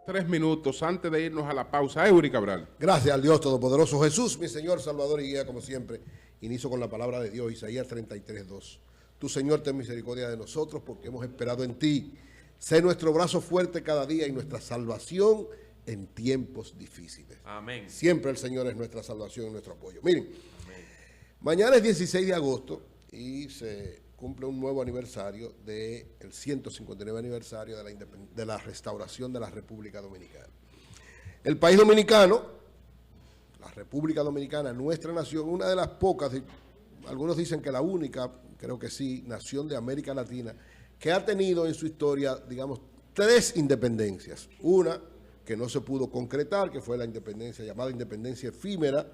Tres minutos antes de irnos a la pausa. Eury Cabral. Gracias al Dios Todopoderoso. Jesús, mi Señor, Salvador y Guía, como siempre, inicio con la palabra de Dios, Isaías 33:2. Tu Señor, ten misericordia de nosotros porque hemos esperado en ti. Sé nuestro brazo fuerte cada día y nuestra salvación en tiempos difíciles. Amén. Siempre el Señor es nuestra salvación y nuestro apoyo. Miren, mañana es 16 de agosto y se cumple un nuevo aniversario del 159 aniversario de la restauración de la República Dominicana. El país dominicano, la República Dominicana, nuestra nación, una de las pocas, algunos dicen que la única, creo que sí, nación de América Latina, que ha tenido en su historia, digamos, tres independencias. Una que no se pudo concretar, que fue la independencia, llamada independencia efímera,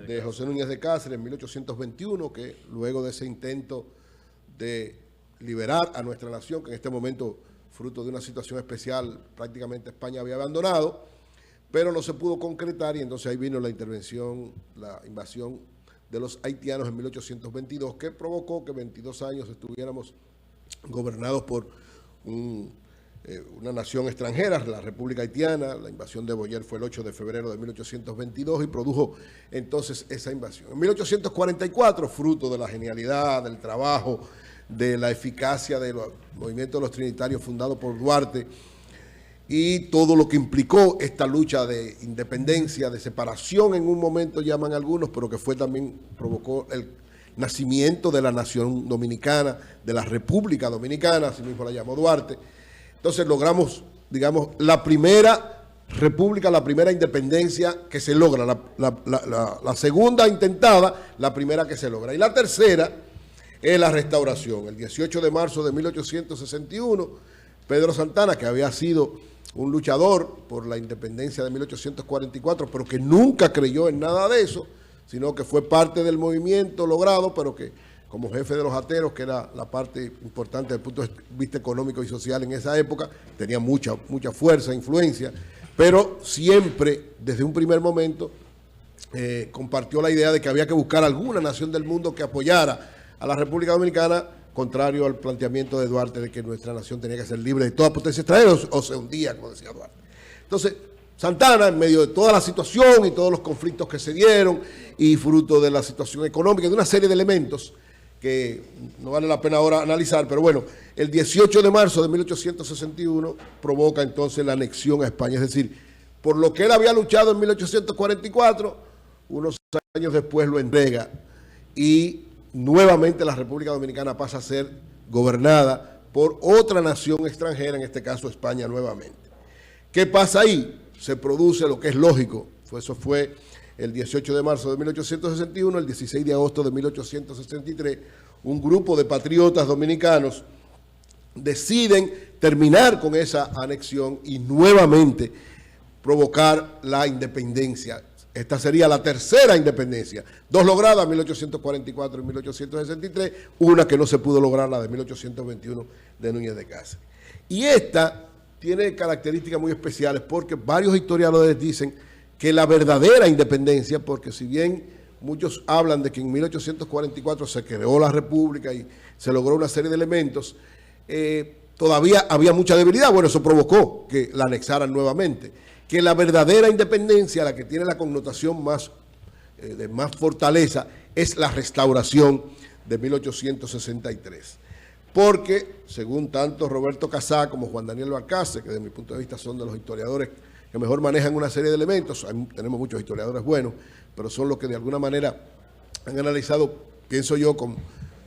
de José Núñez de Cáceres en 1821, que luego de ese intento de liberar a nuestra nación, que en este momento, fruto de una situación especial, prácticamente España había abandonado, pero no se pudo concretar y entonces ahí vino la intervención, la invasión de los haitianos en 1822, que provocó que 22 años estuviéramos gobernados por una nación extranjera, la República Haitiana. La invasión de Boyer fue el 8 de febrero de 1822 y produjo entonces esa invasión. En 1844, fruto de la genialidad, del trabajo, de la eficacia del movimiento de los trinitarios fundado por Duarte y todo lo que implicó esta lucha de independencia, de separación en un momento llaman algunos, pero que fue también, provocó el nacimiento de la nación dominicana, de la República Dominicana, así mismo la llamó Duarte. Entonces logramos, digamos, la primera república, la primera independencia que se logra, la segunda intentada, la primera que se logra. Y la tercera es la restauración. El 18 de marzo de 1861, Pedro Santana, que había sido un luchador por la independencia de 1844, pero que nunca creyó en nada de eso, sino que fue parte del movimiento logrado, pero que como jefe de los ateros, que era la parte importante desde el punto de vista económico y social en esa época, tenía mucha fuerza, influencia, pero siempre, desde un primer momento, compartió la idea de que había que buscar alguna nación del mundo que apoyara a la República Dominicana, contrario al planteamiento de Duarte de que nuestra nación tenía que ser libre de toda potencia extranjera o se hundía, como decía Duarte. Entonces, Santana, en medio de toda la situación y todos los conflictos que se dieron y fruto de la situación económica, de una serie de elementos que no vale la pena ahora analizar, pero bueno, el 18 de marzo de 1861 provoca entonces la anexión a España, es decir, por lo que él había luchado en 1844, unos años después lo entrega y nuevamente la República Dominicana pasa a ser gobernada por otra nación extranjera, en este caso España nuevamente. ¿Qué pasa ahí? Se produce lo que es lógico, eso fue el 18 de marzo de 1861, el 16 de agosto de 1863, un grupo de patriotas dominicanos deciden terminar con esa anexión y nuevamente provocar la independencia. Esta sería la tercera independencia, dos logradas en 1844 y 1863, una que no se pudo lograr, la de 1821 de Núñez de Cáceres. Y esta tiene características muy especiales porque varios historiadores dicen que la verdadera independencia, porque si bien muchos hablan de que en 1844 se creó la República y se logró una serie de elementos, todavía había mucha debilidad. Bueno, eso provocó que la anexaran nuevamente. Que la verdadera independencia, la que tiene la connotación más, de más fortaleza, es la restauración de 1863. Porque, según tanto Roberto Casá como Juan Daniel Balcarce, que desde mi punto de vista son de los historiadores que mejor manejan una serie de elementos, tenemos muchos historiadores buenos, pero son los que de alguna manera han analizado, pienso yo,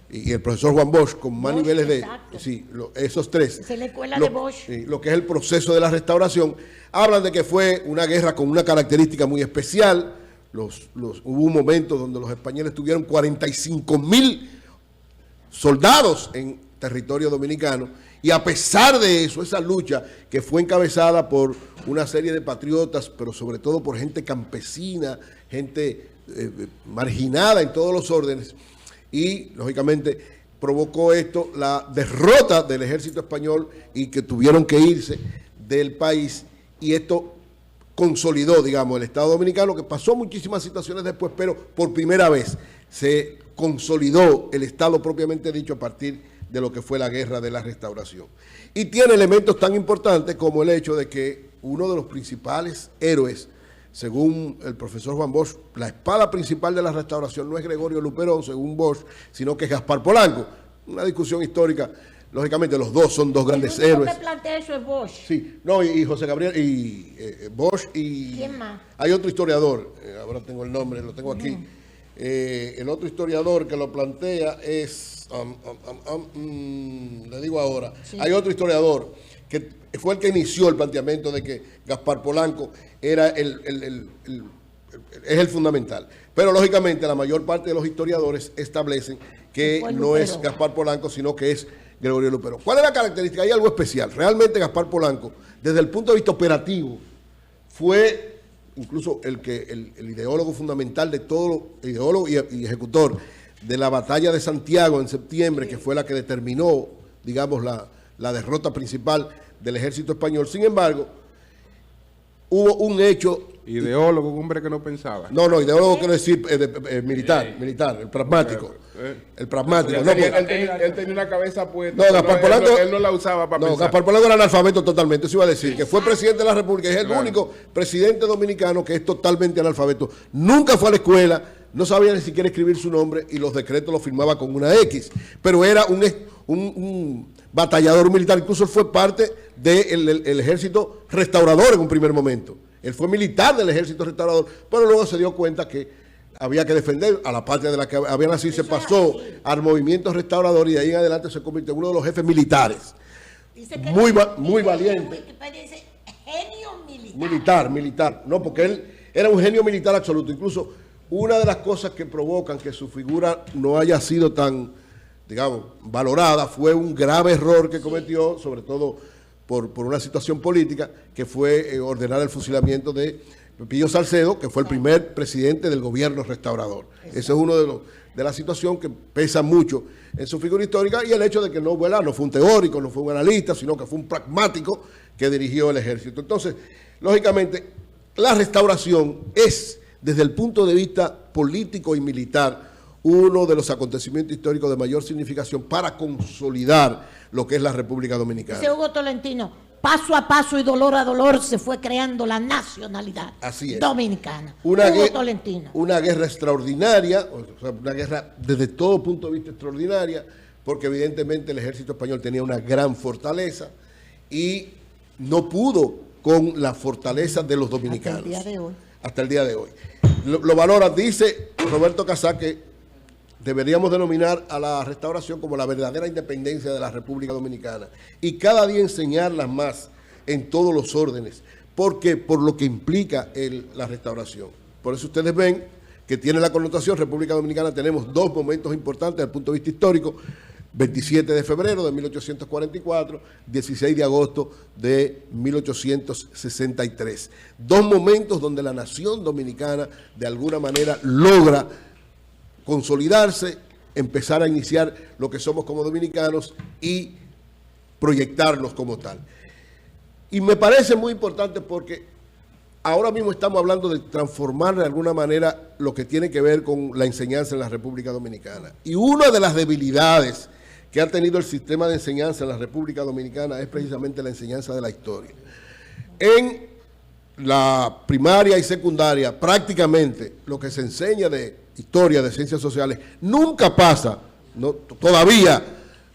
y el profesor Juan Bosch, con más niveles de... Sí, esos tres. Es la escuela de Bosch. Lo que es el proceso de la restauración, hablan de que fue una guerra con una característica muy especial. Hubo un momento donde los españoles tuvieron 45,000 soldados en territorio dominicano, y a pesar de eso, esa lucha que fue encabezada por una serie de patriotas, pero sobre todo por gente campesina, gente marginada en todos los órdenes, y lógicamente provocó esto la derrota del ejército español y que tuvieron que irse del país, y esto consolidó, digamos, el Estado Dominicano, que pasó muchísimas situaciones después, pero por primera vez se consolidó el Estado propiamente dicho a partir de lo que fue la Guerra de la Restauración. Y tiene elementos tan importantes como el hecho de que uno de los principales héroes, según el profesor Juan Bosch, la espada principal de la Restauración no es Gregorio Luperón, según Bosch, sino que es Gaspar Polanco. Una discusión histórica. Lógicamente los dos son dos grandes héroes. El que plantea eso es Bosch. Sí, no, y José Gabriel, y Bosch y... ¿Quién más? Hay otro historiador, ahora tengo el nombre, lo tengo aquí. El otro historiador que lo plantea es, le digo ahora, sí. Hay otro historiador que fue el que inició el planteamiento de que Gaspar Polanco era es el fundamental. Pero lógicamente la mayor parte de los historiadores establecen que no es Gaspar Polanco, sino que es Gregorio Luperón. ¿Cuál es la característica? Hay algo especial. Realmente Gaspar Polanco, desde el punto de vista operativo, fue incluso el ideólogo fundamental de todo, ideólogo y ejecutor de la batalla de Santiago en septiembre, que fue la que determinó, digamos, la derrota principal del ejército español. Sin embargo, hubo un hecho... Ideólogo, un hombre que no pensaba. No, ideólogo quiero decir militar, el pragmático. El pragmático. Él tenía una cabeza puesta. No, Gaspar Polanco, él no la usaba para pensar. Gaspar Polanco era analfabeto totalmente, eso iba a decir, que fue presidente de la República, es el único presidente dominicano que es totalmente analfabeto. Nunca fue a la escuela, no sabía ni siquiera escribir su nombre y los decretos los firmaba con una X. Pero era un batallador militar, incluso él fue parte del ejército restaurador en un primer momento. Él fue militar del ejército restaurador, pero luego se dio cuenta que había que defender a la patria de la que había nacido, se pasó al movimiento restaurador y de ahí en adelante se convirtió en uno de los jefes militares. Muy valiente. Parece genio militar. No, porque él era un genio militar absoluto. Incluso una de las cosas que provocan que su figura no haya sido tan, digamos, valorada fue un grave error que cometió, sobre todo por una situación política, que fue ordenar el fusilamiento de Pepillo Salcedo, que fue el primer presidente del gobierno restaurador. Ese es uno de la situación que pesa mucho en su figura histórica, y el hecho de que no fue un teórico, no fue un analista, sino que fue un pragmático que dirigió el ejército. Entonces, lógicamente, la restauración es, desde el punto de vista político y militar, uno de los acontecimientos históricos de mayor significación para consolidar lo que es la República Dominicana. Dice Hugo Tolentino, paso a paso y dolor a dolor se fue creando la nacionalidad dominicana. Hugo Tolentino. Una guerra extraordinaria, o sea, una guerra desde todo punto de vista extraordinaria, porque evidentemente el ejército español tenía una gran fortaleza y no pudo con la fortaleza de los dominicanos. Hasta el día de hoy. Lo valora, dice Roberto Casá, que deberíamos denominar a la restauración como la verdadera independencia de la República Dominicana y cada día enseñarla más en todos los órdenes, porque por lo que implica la restauración. Por eso ustedes ven que tiene la connotación República Dominicana. Tenemos dos momentos importantes desde el punto de vista histórico: 27 de febrero de 1844, 16 de agosto de 1863. Dos momentos donde la nación dominicana de alguna manera logra consolidarse, empezar a iniciar lo que somos como dominicanos y proyectarnos como tal. Y me parece muy importante porque ahora mismo estamos hablando de transformar de alguna manera lo que tiene que ver con la enseñanza en la República Dominicana. Y una de las debilidades que ha tenido el sistema de enseñanza en la República Dominicana es precisamente la enseñanza de la historia. En la primaria y secundaria, prácticamente lo que se enseña de historia, de ciencias sociales, nunca pasa, todavía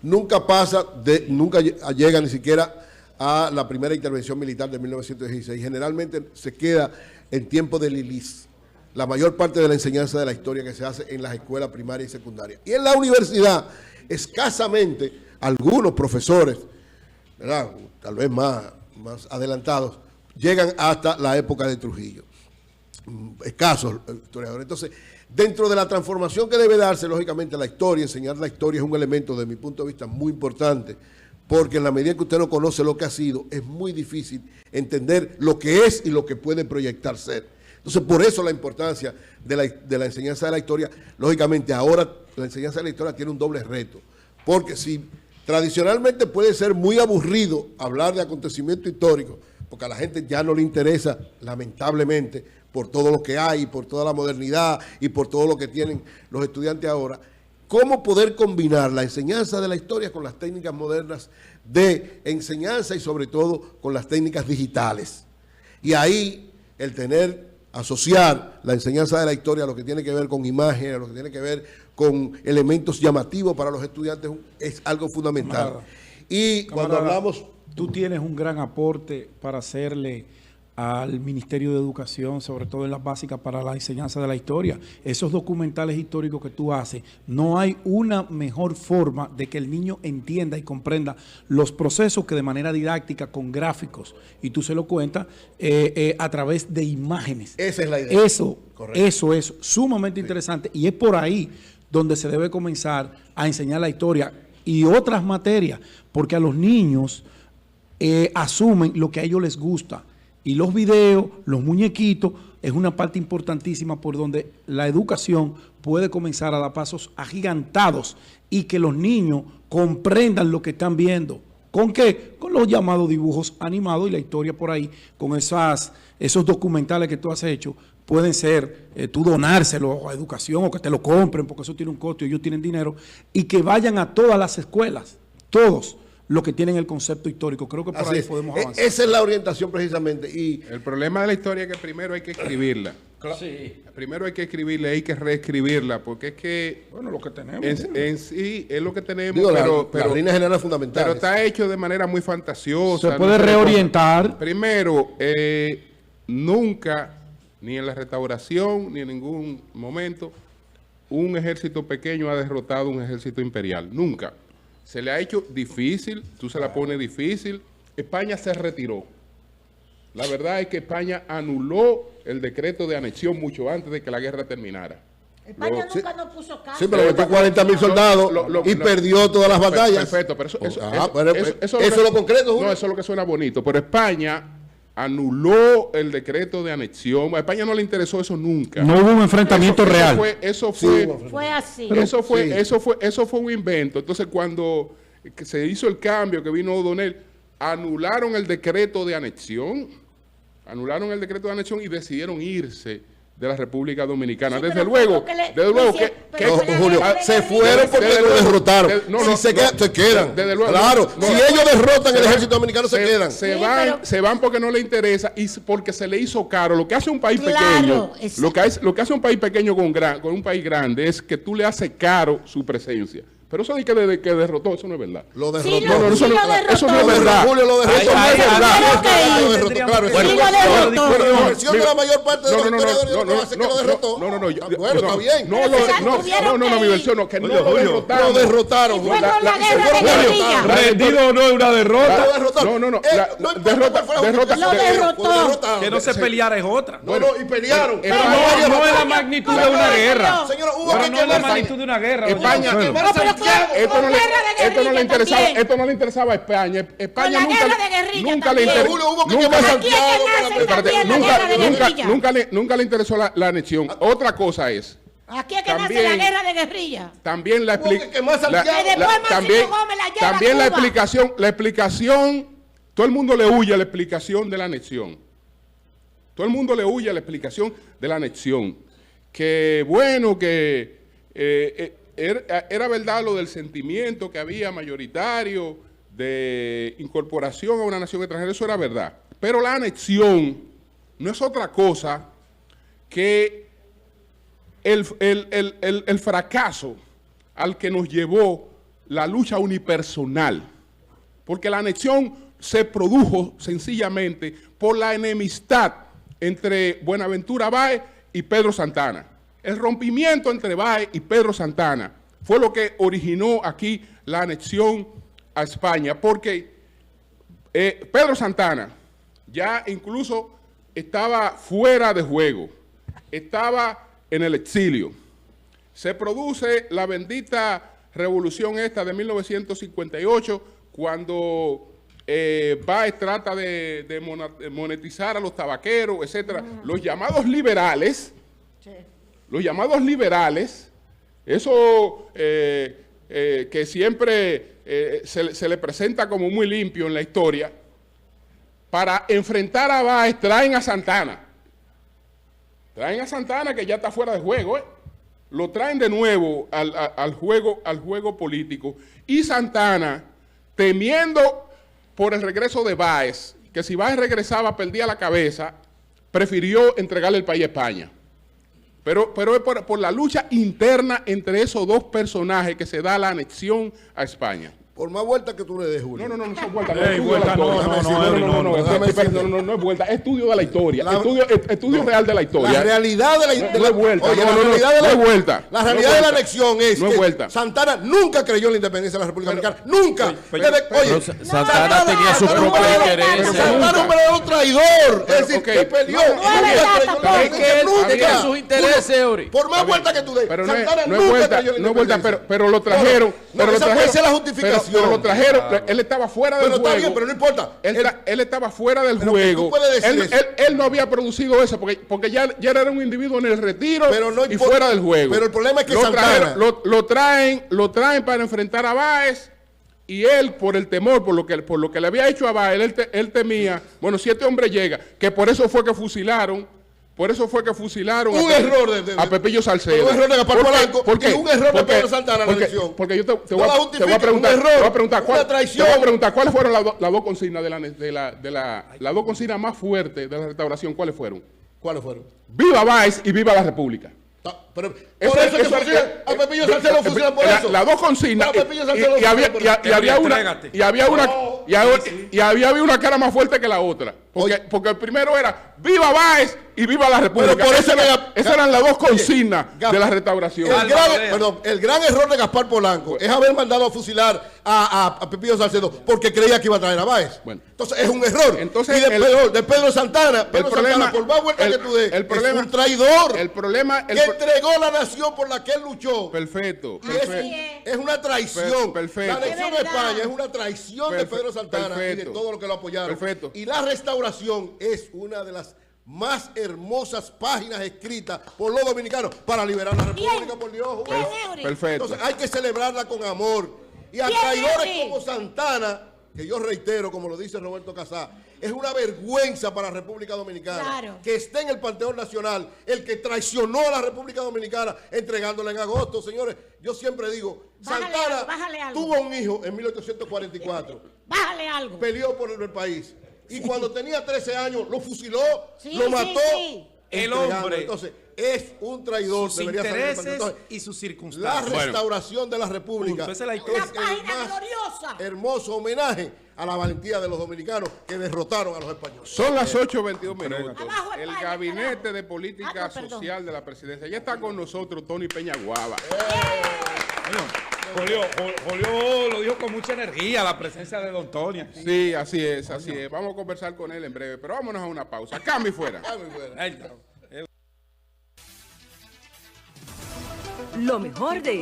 nunca pasa, nunca llega ni siquiera a la primera intervención militar de 1916. Generalmente se queda en tiempo de Lilis, la mayor parte de la enseñanza de la historia que se hace en las escuelas primarias y secundarias. Y en la universidad, escasamente, algunos profesores, ¿verdad?, tal vez más adelantados, llegan hasta la época de Trujillo. Escasos historiadores. Entonces, dentro de la transformación que debe darse, lógicamente, la historia, enseñar la historia es un elemento, de mi punto de vista, muy importante, porque en la medida que usted no conoce lo que ha sido, es muy difícil entender lo que es y lo que puede proyectar ser. Entonces, por eso la importancia de la enseñanza de la historia. Lógicamente, ahora la enseñanza de la historia tiene un doble reto, porque si tradicionalmente puede ser muy aburrido hablar de acontecimientos históricos, porque a la gente ya no le interesa, lamentablemente, por todo lo que hay, por toda la modernidad y por todo lo que tienen los estudiantes ahora, cómo poder combinar la enseñanza de la historia con las técnicas modernas de enseñanza y sobre todo con las técnicas digitales. Y ahí asociar la enseñanza de la historia a lo que tiene que ver con imágenes, a lo que tiene que ver con elementos llamativos para los estudiantes es algo fundamental. Camarada, Y cuando hablamos... Tú tienes un gran aporte para hacerle al Ministerio de Educación, sobre todo en las básicas para la enseñanza de la historia. Esos documentales históricos que tú haces, no hay una mejor forma de que el niño entienda y comprenda los procesos que de manera didáctica, con gráficos, y tú se lo cuentas a través de imágenes. Esa es la idea. Eso es sumamente interesante y es por ahí donde se debe comenzar a enseñar la historia y otras materias, porque a los niños asumen lo que a ellos les gusta. Y los videos, los muñequitos, es una parte importantísima por donde la educación puede comenzar a dar pasos agigantados y que los niños comprendan lo que están viendo. ¿Con qué? Con los llamados dibujos animados y la historia por ahí, con esos documentales que tú has hecho, pueden ser tú donárselo a educación o que te lo compren porque eso tiene un costo y ellos tienen dinero, y que vayan a todas las escuelas, todos los que tienen el concepto histórico. Creo que por ahí podemos avanzar. Esa es la orientación precisamente. Y el problema de la historia es que primero hay que escribirla. Sí. Primero hay que escribirla, hay que reescribirla, porque es que... Bueno, lo que tenemos. En sí, es lo que tenemos, digo, pero las líneas generales fundamentales. Pero está hecho de manera muy fantasiosa. Se puede reorientar. Primero, nunca, ni en la restauración, ni en ningún momento, un ejército pequeño ha derrotado un ejército imperial. Nunca. Se le ha hecho difícil, tú se la pones difícil. España se retiró. La verdad es que España anuló el decreto de anexión mucho antes de que la guerra terminara. España nunca nos puso caso. Sí, pero metió 40.000 soldados y perdió todas las batallas. Perfecto, pero eso es lo concreto, Julio. No, eso es lo que suena bonito. Pero España anuló el decreto de anexión. A España no le interesó eso nunca. No hubo un enfrentamiento real. Fue así. Eso fue un invento. Entonces, cuando se hizo el cambio, que vino O'Donnell, anularon el decreto de anexión. Anularon el decreto de anexión y decidieron irse de la República Dominicana. Sí, desde luego Julio, se fueron porque lo derrotaron. Si se quedan. Claro, si ellos derrotan el ejército dominicano, se quedan. Se van porque no les interesa y porque se le hizo caro. Lo que hace un país pequeño, lo que hace un país pequeño con un país grande es que tú le haces caro su presencia. Pero eso de que derrotó, eso no es verdad. Lo derrotó. Eso no es verdad. Julio lo derrotó. Eso no es verdad. Claro, Pero la versión de la mayor parte de los historiadores no hace que lo derrotó. No. Bueno, está bien. No, mi versión no, que no lo derrotaron. Lo derrotaron. Rendido no es una derrota. Derrota. Que no se peleara es otra. No, y pelearon. Pero no es la magnitud de una guerra. Señor, hubo Pero que no es la quemarse. magnitud de una guerra. España, esto no le interesaba a España. España nunca le interesó. Nunca le interesó la anexión. Otra cosa es. Aquí es que nace la guerra de guerrilla. También la explicación, todo el mundo le huye a la explicación de la anexión. Todo el mundo le huye a la explicación de la anexión. Que bueno, que era verdad lo del sentimiento que había mayoritario de incorporación a una nación extranjera, eso era verdad. Pero la anexión no es otra cosa que el fracaso al que nos llevó la lucha unipersonal. Porque la anexión se produjo sencillamente por la enemistad entre Buenaventura Báez y Pedro Santana. El rompimiento entre Báez y Pedro Santana fue lo que originó aquí la anexión a España, porque Pedro Santana ya incluso estaba fuera de juego, estaba en el exilio. Se produce la bendita revolución esta de 1958, cuando Báez trata de monetizar a los tabaqueros, etcétera. Los llamados liberales, eso que siempre se le presenta como muy limpio en la historia, para enfrentar a Báez traen a Santana. Traen a Santana, que ya está fuera de juego, lo traen de nuevo al juego político, y Santana, temiendo por el regreso de Báez, que si Báez regresaba perdía la cabeza, prefirió entregarle el país a España. Pero es por la lucha interna entre esos dos personajes que se da la anexión a España. Por más vueltas que tú le des, Julio. No son vueltas. No es vuelta, no es vuelta. Estudio de la historia. Estudio real de la historia. La realidad de la no es vuelta. Oye, no es vuelta. La realidad de la anexión es que Santana nunca creyó en la independencia de la República Dominicana. Nunca. Oye, Santana tenía su propia injerencia. Santana es un verdadero traidor. Es decir, que peleó. Es que él tenía sus intereses, Eury. Por más vueltas que tú des. Santana nunca creyó en la independencia. Pero lo trajeron. Esa es la justificación. Pero lo trajeron, él estaba fuera del juego. Está bien, pero no importa. Él estaba fuera del juego. Él no había producido eso, porque ya era un individuo en el retiro y fuera del juego. Pero el problema es que Santana lo traen para enfrentar a Báez, y él, por el temor, por lo que le había hecho a Báez, él temía, bueno, si este hombre llega, que por eso fue que fusilaron a Pepillo Salcedo. Un error de Gaspar Polanco. ¿Por qué? Un error de Pedro Santana la elección. Porque yo te voy a preguntar cuáles fueron las dos consignas las dos consignas más fuertes de la restauración. ¿Cuáles fueron? Viva Báez y viva la República. Pero por eso que fusilan a Pepillo Salcedo, lo fusilan por eso. Las dos consignas. Y había una cara más fuerte que la otra. Porque el primero era viva Báez y viva la República. Pero por eso esas eran las dos consignas de la restauración. El gran error de Gaspar Polanco es haber mandado a fusilar a Pepillo Salcedo porque creía que iba a traer a Báez. Bueno, entonces es un error. Entonces, de Pedro Santana, Santana, por más vueltas que tú des, es un traidor. El problema que entregó la nación por la que él luchó. Perfecto. Es una traición. Perfecto. La anexión de España es una traición de Pedro Santana y de todo lo que lo apoyaron. Perfecto. Y la restauración es una de las más hermosas páginas escritas por los dominicanos para liberar la República, por Dios. Perfecto. Entonces hay que celebrarla con amor. Y a traidores como Santana, que yo reitero, como lo dice Roberto Casá, es una vergüenza para la República Dominicana que esté en el Panteón Nacional el que traicionó a la República Dominicana entregándola en agosto. Señores, yo siempre digo, Santana tuvo un hijo en 1844. Bájale algo. Peleó por el país. Y cuando tenía 13 años, lo fusiló, lo mató. El hombre. Entonces, es un traidor. Sus intereses y sus circunstancias. La restauración de la República es el más hermoso homenaje a la valentía de los dominicanos que derrotaron a los españoles. Son las 8:22 minutos. El Gabinete de Política Social de la Presidencia. Ya está con nosotros Tony Peñaguaba. Julio lo dijo con mucha energía, la presencia de don Tony. Sí, así es. Vamos a conversar con él en breve, pero vámonos a una pausa. Cambio y fuera. Lo mejor de